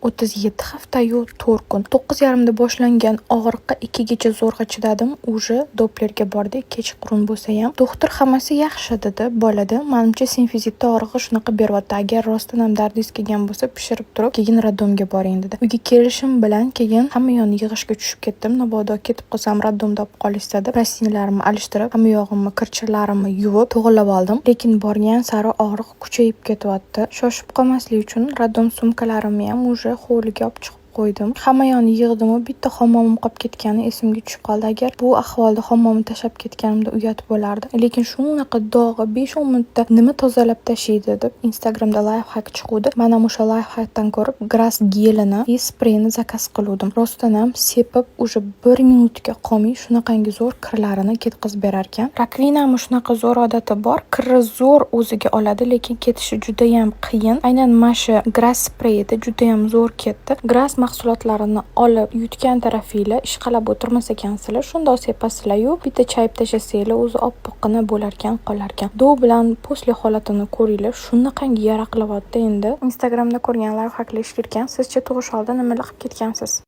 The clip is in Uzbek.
37 hafta-yu 4 kun. 9:30da boshlangan og'riqqa 2gacha zo'rg'a chidadim. Уже Dopplerga bordik, kechqurun bo'lsa ham. Doktor hammasi yaxshi dedi, bolada. Menimcha simfizitda og'rig'i shunaqa beryapti. Agar rostdan ham dardingiz kelgan bo'lsa, pishirib turib, keyin raddomga boring dedi. Uyga kelishim bilan keyin hamma yoqni yig'ishga tushib ketdim. Mabodo ketib qolsam raddomda olib qolishsa deb, rastinlarimni alishtirib, hamma yog'imni, kirchilarimni yuvib, to'g'rilab oldim. Lekin borgan sari og'riq kuchayib ketyapti. Shoshib qolmaslik uchun raddom sumkalarimni ham уже hovliga olib chiqib qo'ydim. Hamma yoqni yig'dim, bitta hammomim qolib ketgani esimga tushib qoldi. Agar bu ahvolda hammomni tashlab ketganimda uyat bo'lardi. Lekin shunaqa dog'i 5-10 minutda nima tozalab tashlaydi deb Instagramda lifehack chiquvdi. Mana o'sha lifehackdan ko'rib Grass gelini va spreyni zakaz qildim. Rostdan ham sepib уже 1 minutga qolmay shunaqangi zo'r kirlarini ketkazib berar ekan. Rakvinam shunaqa zo'r odati bor. Kirni zo'r o'ziga oladi, lekin ketishi juda ham qiyin. Aynan mana shu Grass spreyida juda ham zo'r ketdi. Grass mahsulotlarini olib yutgan tarafinglar ishqalab o'tirmas ekansizlar, shundoq sepasizlar-yu, bitta chayib tashlasanglar o'zi oppoqqina bo'lar ekan, qolar ekan. Dov bilan posle holatini ko'ringlar, shunaqangi yaraqlayapti endi. Instagramda ko'rgan lifehacklar ishlarkan. Sizcha tug'ish oldin nima qilib ketgansiz?